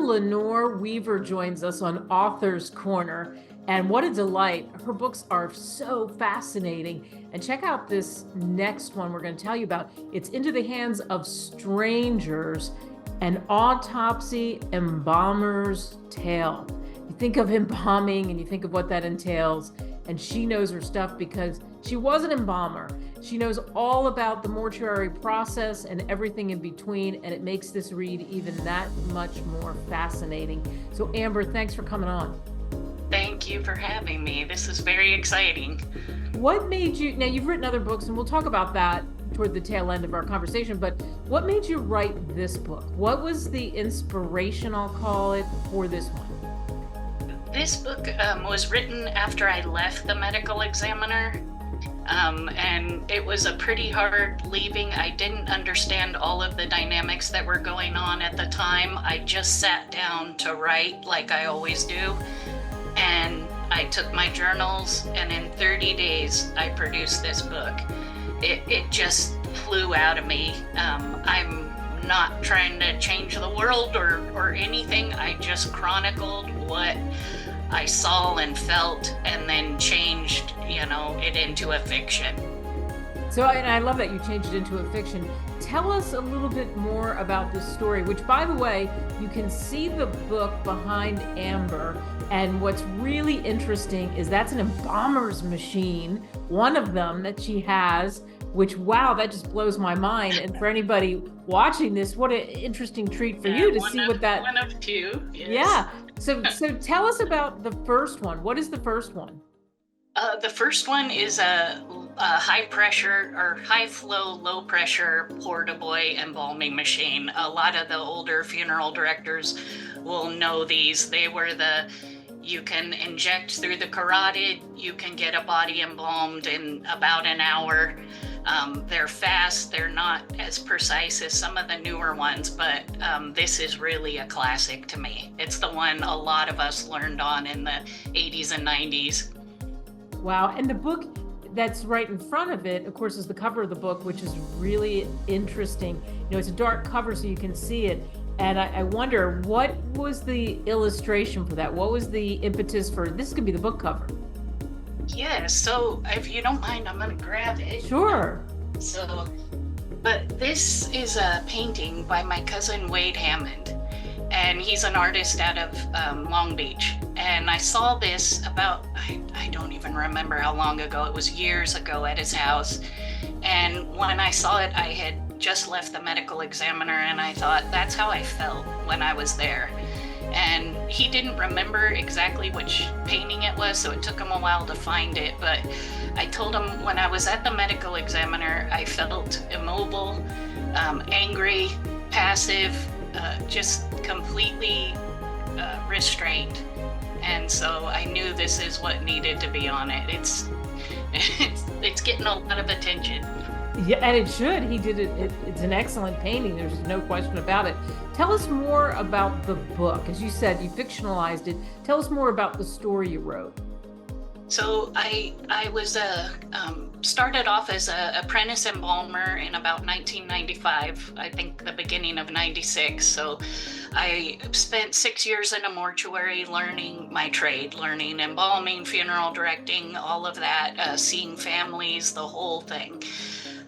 Lenore Weaver joins us on Author's Corner, and what a delight. Her books are so fascinating. And check out this next one we're going to tell you about. It's Into the Hands of Strangers, an autopsy embalmer's tale. You think of embalming and you think of what that entails, and she knows her stuff because she was an embalmer. She knows all about the mortuary process and everything in between, and it makes this read even that much more fascinating. So Amber, thanks for coming on. Thank you for having me. This is very exciting. What made you, now you've written other books and we'll talk about that toward the tail end of our conversation, but what made you write this book? What was the inspiration, I'll call it, for this one? This book was written after I left the medical examiner. And it was a pretty hard leaving. I didn't understand all of the dynamics that were going on at the time. I just sat down to write like I always do. And I took my journals, and in 30 days, I produced this book. It just flew out of me. I'm not trying to change the world or anything. I just chronicled what I saw and felt, and then changed, it into a fiction. So, and I love that you changed it into a fiction. Tell us a little bit more about this story, which, by the way, you can see the book behind Amber. And what's really interesting is that's an embalmer's machine, one of them that she has, which, wow, that just blows my mind. And for anybody watching this, what an interesting treat for you to see what that... One of two, yes. Yeah. So tell us about the first one. What is the first one? The first one is a high pressure or high flow, low pressure porta-boy embalming machine. A lot of the older funeral directors will know these. They were you can inject through the carotid, you can get a body embalmed in about an hour. They're fast, they're not as precise as some of the newer ones, but this is really a classic to me. It's the one a lot of us learned on in the 80s and 90s. Wow, and the book that's right in front of it, of course, is the cover of the book, which is really interesting. It's a dark cover so you can see it. And I wonder, what was the illustration for that? What was the impetus for, this could be the book cover? Yeah, so if you don't mind, I'm gonna grab it. Sure. But this is a painting by my cousin Wade Hammond, and he's an artist out of Long Beach. And I saw this about, I don't even remember how long ago, it was years ago at his house. And when I saw it, I had just left the medical examiner, and I thought, that's how I felt when I was there. And he didn't remember exactly which painting it was, so it took him a while to find it. But I told him when I was at the medical examiner, I felt immobile, angry, passive, just completely restrained. And so I knew this is what needed to be on it. It's getting a lot of attention. Yeah, and it should. He did it. It's an excellent painting. There's no question about it. Tell us more about the book. As you said, you fictionalized it. Tell us more about the story you wrote. So I was started off as an apprentice embalmer in about 1995, I think the beginning of 96. So I spent 6 years in a mortuary learning my trade, learning embalming, funeral directing, all of that, seeing families, the whole thing.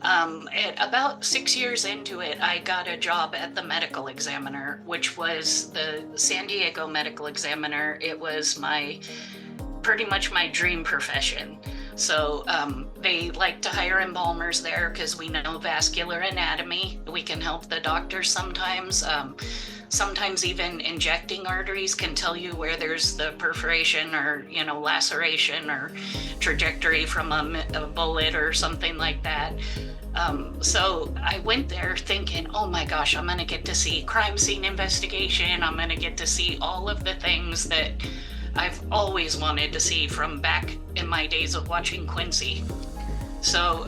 At about 6 years into it, I got a job at the medical examiner, which was the San Diego medical examiner. It was pretty much my dream profession. So they like to hire embalmers there because we know vascular anatomy. We can help the doctors sometimes. sometimes even injecting arteries can tell you where there's the perforation or, laceration or trajectory from a bullet or something like that. So I went there thinking, oh my gosh, I'm gonna get to see crime scene investigation. I'm gonna get to see all of the things that I've always wanted to see from back in my days of watching Quincy. So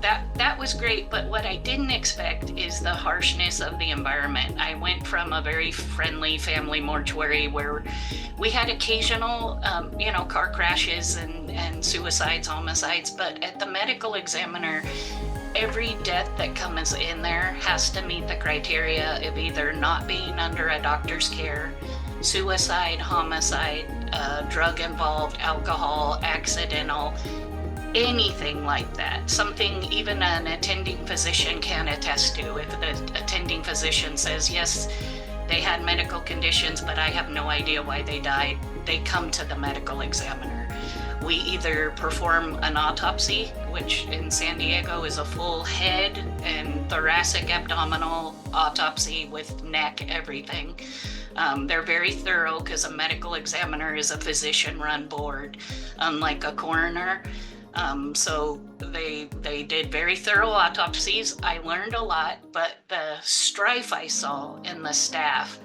that was great, but what I didn't expect is the harshness of the environment. I went from a very friendly family mortuary where we had occasional, car crashes and suicides, homicides, but at the medical examiner, every death that comes in there has to meet the criteria of either not being under a doctor's care, suicide, homicide, drug involved, alcohol, accidental, anything like that. Something even an attending physician can attest to. If the attending physician says, yes, they had medical conditions, but I have no idea why they died, they come to the medical examiner. We either perform an autopsy, which in San Diego is a full head and thoracic abdominal autopsy with neck, everything. They're very thorough because a medical examiner is a physician-run board, unlike a coroner. So they did very thorough autopsies. I learned a lot, but the strife I saw in the staff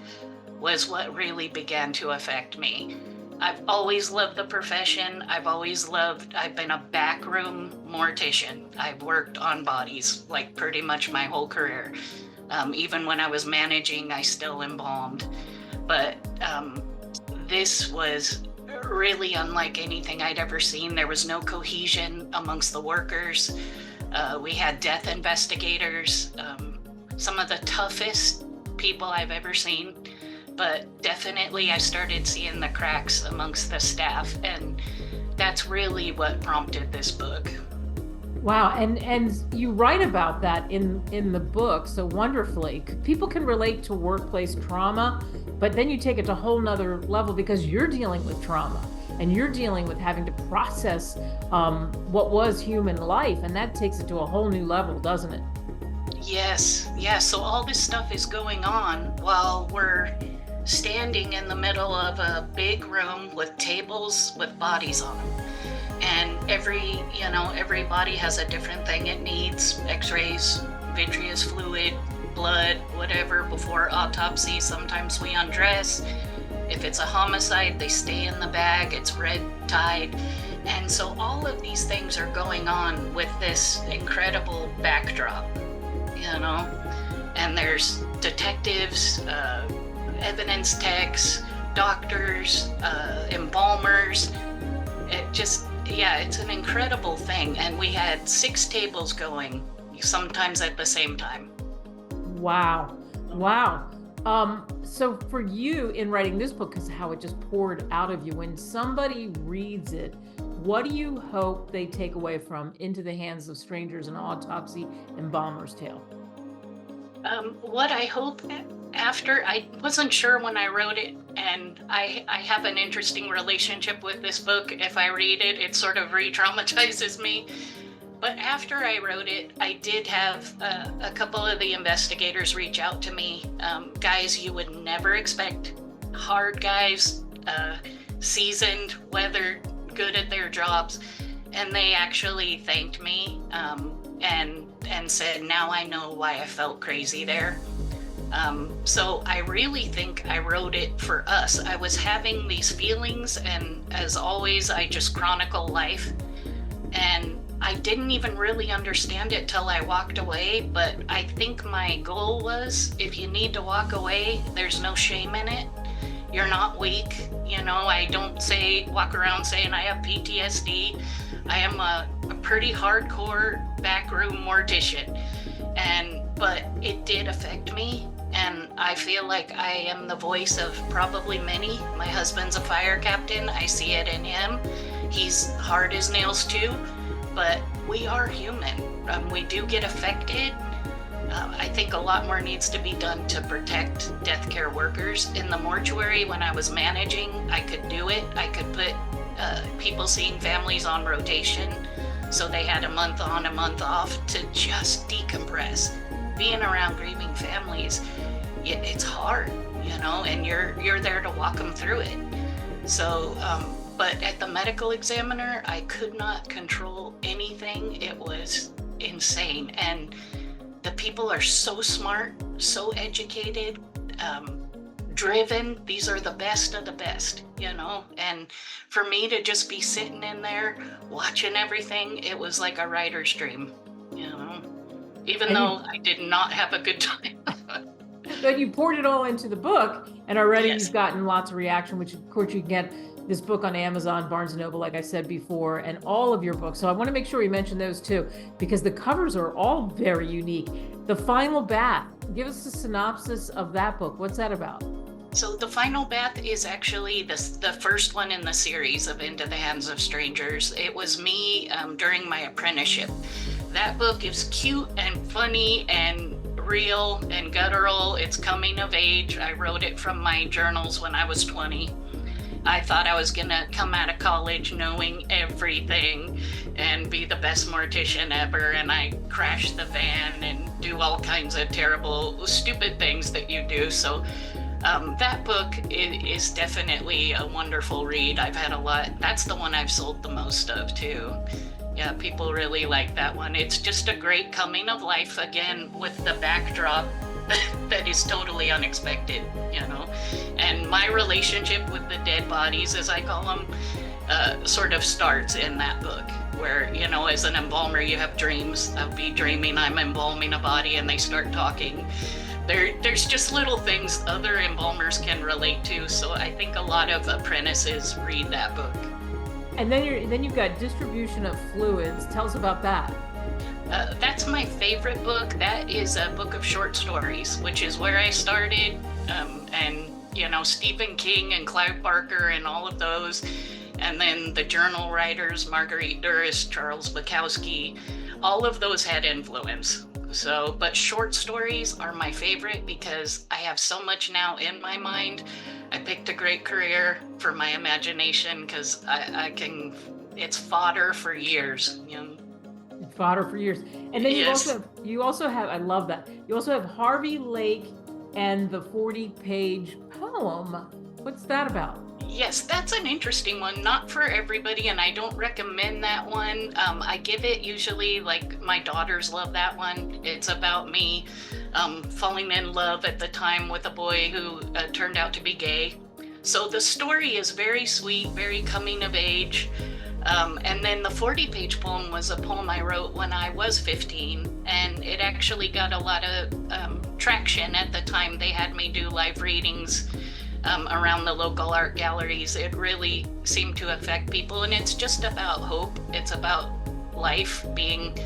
was what really began to affect me. I've always loved the profession. I've been a backroom mortician. I've worked on bodies like pretty much my whole career. Even when I was managing, I still embalmed. But this was really unlike anything I'd ever seen. There was no cohesion amongst the workers. We had death investigators, some of the toughest people I've ever seen. But definitely I started seeing the cracks amongst the staff, and that's really what prompted this book. Wow, and you write about that in the book so wonderfully. People can relate to workplace trauma, but then you take it to a whole nother level because you're dealing with trauma and you're dealing with having to process what was human life, and that takes it to a whole new level, doesn't it? Yes. So all this stuff is going on while we're standing in the middle of a big room with tables with bodies on them. And every body has a different thing it needs: x-rays, vitreous fluid, blood, whatever, before autopsy. Sometimes we undress. If it's a homicide, they stay in the bag, it's red tied. And so all of these things are going on with this incredible backdrop, and there's detectives, evidence techs, doctors, embalmers. It's an incredible thing. And we had 6 tables going, sometimes at the same time. Wow. So for you in writing this book, is how it just poured out of you. When somebody reads it, what do you hope they take away from Into the Hands of Strangers, an Autopsy, Embalmer's Tale? What I hope I wasn't sure when I wrote it, and I have an interesting relationship with this book. If I read it, it sort of re-traumatizes me. But after I wrote it, I did have a couple of the investigators reach out to me, guys you would never expect, hard guys, seasoned, weathered, good at their jobs, and they actually thanked me and said, now I know why I felt crazy there. So I really think I wrote it for us. I was having these feelings, and as always, I just chronicle life. And I didn't even really understand it till I walked away, but I think my goal was, if you need to walk away, there's no shame in it. You're not weak. I don't walk around saying I have PTSD. I am a pretty hardcore backroom mortician. But it did affect me. And I feel like I am the voice of probably many. My husband's a fire captain. I see it in him. He's hard as nails too, but we are human. We do get affected. I think a lot more needs to be done to protect death care workers. In the mortuary, when I was managing, I could do it. I could put people seeing families on rotation, so they had a month on, a month off to just decompress. Being around grieving families, it's hard. and you're there to walk them through it. So, but at the medical examiner, I could not control anything. It was insane. And the people are so smart, so educated, driven. These are the best of the best, and for me to just be sitting in there watching everything, it was like a writer's dream, even though I did not have a good time. But you poured it all into the book, and already Yes. you've gotten lots of reaction, which of course you can get this book on Amazon, Barnes & Noble, like I said before, and all of your books. So I want to make sure we mention those too, because the covers are all very unique. The Final Bath, give us a synopsis of that book. What's that about? So The Final Bath is actually the first one in the series of Into the Hands of Strangers. It was me during my apprenticeship. That book is cute and funny and real and guttural. It's coming of age. I wrote it from my journals when I was 20. I thought I was gonna come out of college knowing everything and be the best mortician ever, and I crashed the van and do all kinds of terrible, stupid things that you do. So that book is definitely a wonderful read. I've had a lot. That's the one I've sold the most of too. Yeah, people really like that one. It's just a great coming of life, again, with the backdrop that is totally unexpected, And my relationship with the dead bodies, as I call them, sort of starts in that book, where, as an embalmer, you have dreams. I'll be dreaming I'm embalming a body, and they start talking. There's just little things other embalmers can relate to, so I think a lot of apprentices read that book. And then you've got Distribution of Fluids. Tell us about that. That's my favorite book. That is a book of short stories, which is where I started. And, Stephen King and Clive Barker and all of those. And then the journal writers, Marguerite Duras, Charles Bukowski, all of those had influence. So, but short stories are my favorite because I have so much now in my mind. I picked a great career for my imagination because it's fodder for years, Fodder for years. And then Yes. you also have, I love that. You also have Harvey Lake and the 40-page poem. What's that about? Yes, that's an interesting one. Not for everybody, and I don't recommend that one. I give it usually, like, my daughters love that one. It's about me falling in love at the time with a boy who turned out to be gay. So the story is very sweet, very coming of age. And then the 40-page poem was a poem I wrote when I was 15, and it actually got a lot of traction at the time. They had me do live readings around the local art galleries. It really seemed to affect people, and it's just about hope. It's about life being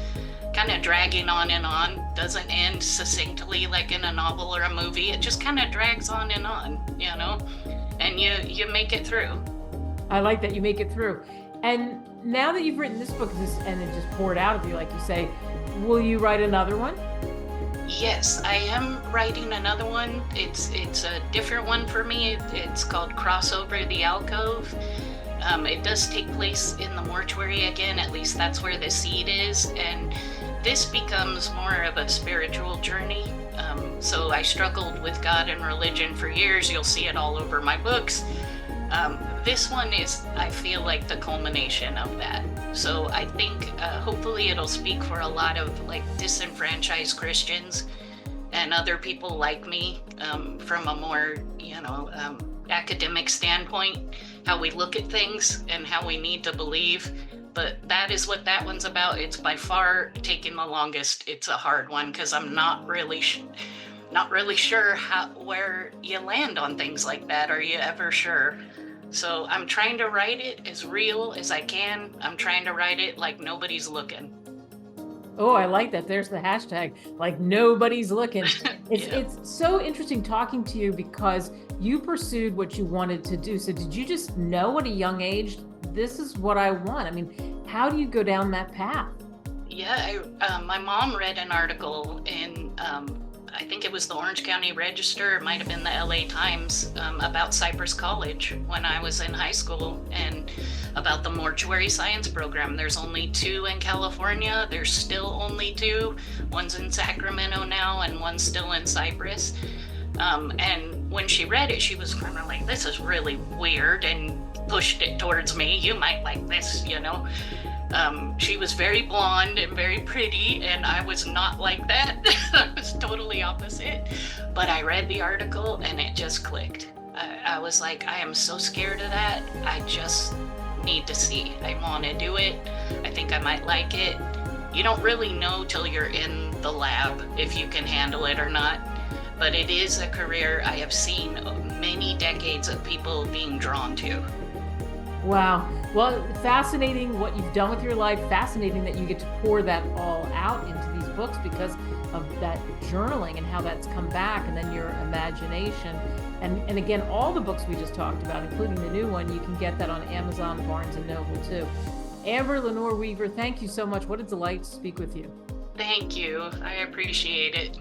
kind of dragging on and on, doesn't end succinctly like in a novel or a movie. It just kind of drags on, and you make it through. I like that you make it through. And now that you've written this book and it just poured out of you, like you say, will you write another one? Yes, I am writing another one. It's a different one for me. It's called Crossover the Alcove. It does take place in the mortuary again, at least that's where the seed is. And this becomes more of a spiritual journey. So I struggled with God and religion for years. You'll see it all over my books. This one is, I feel like, the culmination of that. So I think hopefully it'll speak for a lot of disenfranchised Christians and other people like me from a more, academic standpoint, how we look at things and how we need to believe. But that is what that one's about. It's by far taking the longest. It's a hard one because I'm not really sure where you land on things like that. Are you ever sure? So I'm trying to write it as real as I can. I'm trying to write it like nobody's looking. Oh, I like that. There's the hashtag, like nobody's looking. It's so interesting talking to you because you pursued what you wanted to do. So did you just know at a young age, this is what I want? I mean, how do you go down that path? Yeah, my mom read an article in, I think it was the Orange County Register, it might have been the LA Times, about Cypress College when I was in high school, and about the mortuary science program. There's only 2 in California. There's still only 2. One's in Sacramento now, and one's still in Cypress. And when she read it, she was kind of like, this is really weird, and pushed it towards me. You might like this, you know. She was very blonde and very pretty, and I was not like that. I was totally opposite. But I read the article and it just clicked. I was like, I am so scared of that. I just need to see. I want to do it. I think I might like it. You don't really know till you're in the lab if you can handle it or not. But it is a career I have seen many decades of people being drawn to. Wow. Well, fascinating what you've done with your life. Fascinating that you get to pour that all out into these books because of that journaling and how that's come back, and then your imagination. And again, all the books we just talked about, including the new one, you can get that on Amazon, Barnes & Noble too. Amber, Lenore Weaver, thank you so much. What a delight to speak with you. Thank you. I appreciate it.